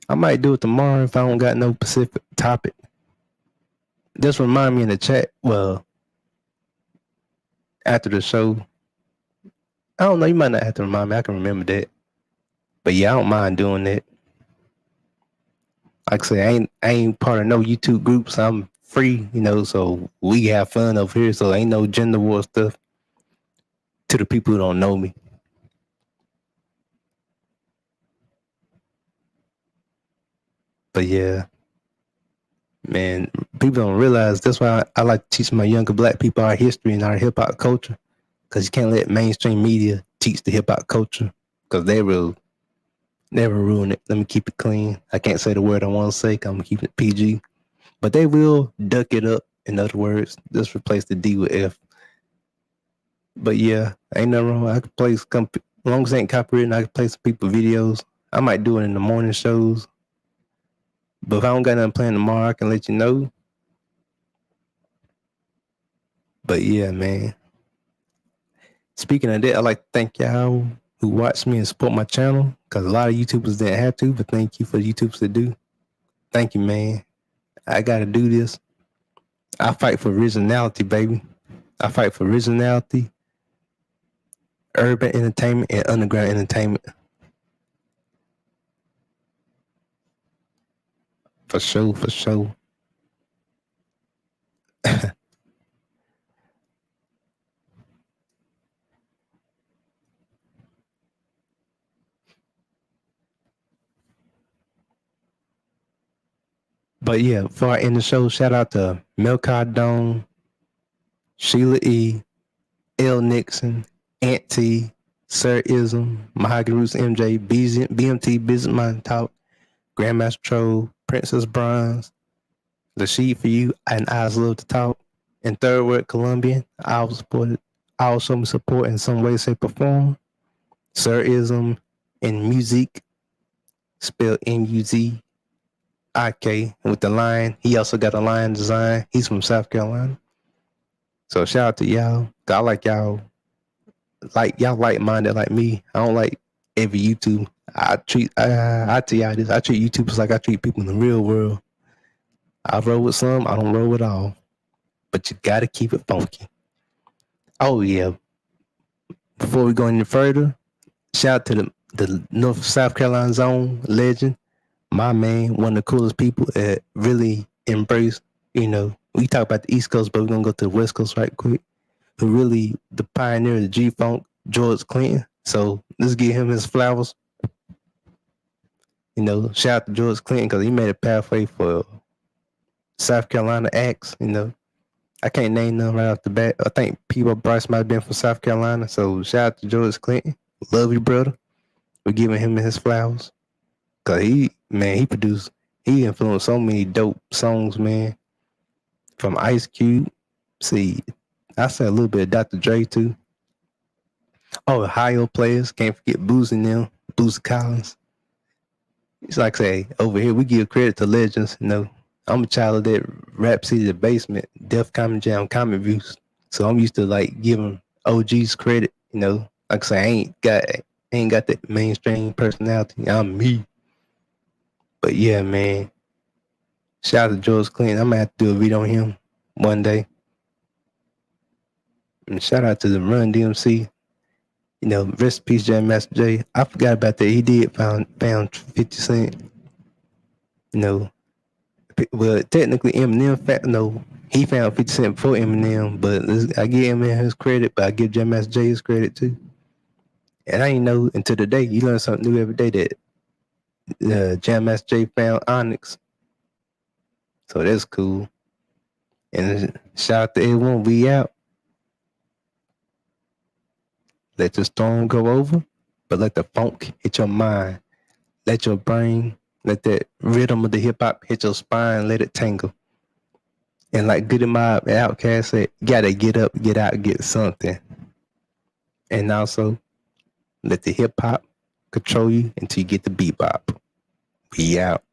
I might do it tomorrow if I don't got no specific topic. Just remind me in the chat. Well, after the show, I don't know. You might not have to remind me. I can remember that. But yeah, I don't mind doing that. Like I say, I ain't part of no YouTube groups. I'm free, so we have fun over here. So ain't no gender war stuff to the people who don't know me. But yeah, man, people don't realize that's why I like to teach my younger black people our history and our hip hop culture. Because you can't let mainstream media teach the hip hop culture because they will never ruin it. Let me keep it clean. I can't say the word I want to say. I'm gonna keep it PG. But they will duck it up. In other words, just replace the D with F. But yeah, ain't nothing wrong. I could play some, as long as it ain't copyrighted, I can play some people videos. I might do it in the morning shows. But if I don't got nothing planned tomorrow, I can let you know. But yeah, man. Speaking of that, I like to thank y'all who watch me and support my channel because a lot of YouTubers didn't have to, but thank you for the YouTubers that do. Thank you, man. I got to do this. I fight for originality, baby. I fight for originality, urban entertainment, and underground entertainment. For sure, for sure. But yeah, before I end the show, shout out to Milkai Dome, Sheila E., L. Nixon, Aunt T, Sir Ism, Mahogany Roots MJ, BMT, Businessman Talk, Grandmaster Troll, Princess Bronze, The Sheet for You, and Eyes Love to Talk. And Third World Colombian, I'll show me support in some way, shape, or form. Sir Ism and Music, spelled MUZIK, with the line. He also got a line design. He's from South Carolina. So shout out to y'all. I like y'all. Like y'all like-minded like me. I don't like every YouTube. I tell y'all this. I treat YouTubers like I treat people in the real world. I roll with some. I don't roll with all. But you gotta keep it funky. Oh yeah. Before we go any further, shout out to the North South Carolina zone legend, my man, one of the coolest people that really embrace, we talk about the East Coast, but we're going to go to the West Coast right quick, who really the pioneer of the G-Funk, George Clinton. So let's give him his flowers. Shout out to George Clinton because he made a pathway for South Carolina acts. I can't name them right off the bat. I think P.O. Bryce might have been from South Carolina. So shout out to George Clinton. Love you, brother. We're giving him his flowers. Cause he influenced so many dope songs, man. From Ice Cube. See, I said a little bit of Dr. Dre too. Oh, Ohio players. Can't forget Boozy them. Boozy Collins. It's like say, over here we give credit to legends, I'm a child of that Rap City, the Basement, Def Comedy Jam, Comic Views. So I'm used to like giving OGs credit, Like I say, I ain't got that mainstream personality. I'm me. But yeah, man. Shout out to George Clinton. I'm gonna have to do a video on him one day. And shout out to the Run DMC. Rest in peace, Jam Master Jay. I forgot about that. He did found 50 Cent. Well, technically Eminem he found 50 Cent before Eminem, but I give Eminem his credit, but I give Jam Master Jay his credit too. And I ain't know until today. You learn something new every day that Jam Master Jay found Onyx. So that's cool. And shout out to everyone. We out. Let the storm go over, but let the funk hit your mind. Let your brain, let that rhythm of the hip hop hit your spine. Let it tangle. And like Goody Mob and Outkast said, you gotta get up, get out, get something. And also, let the hip hop control you until you get the bebop. We out.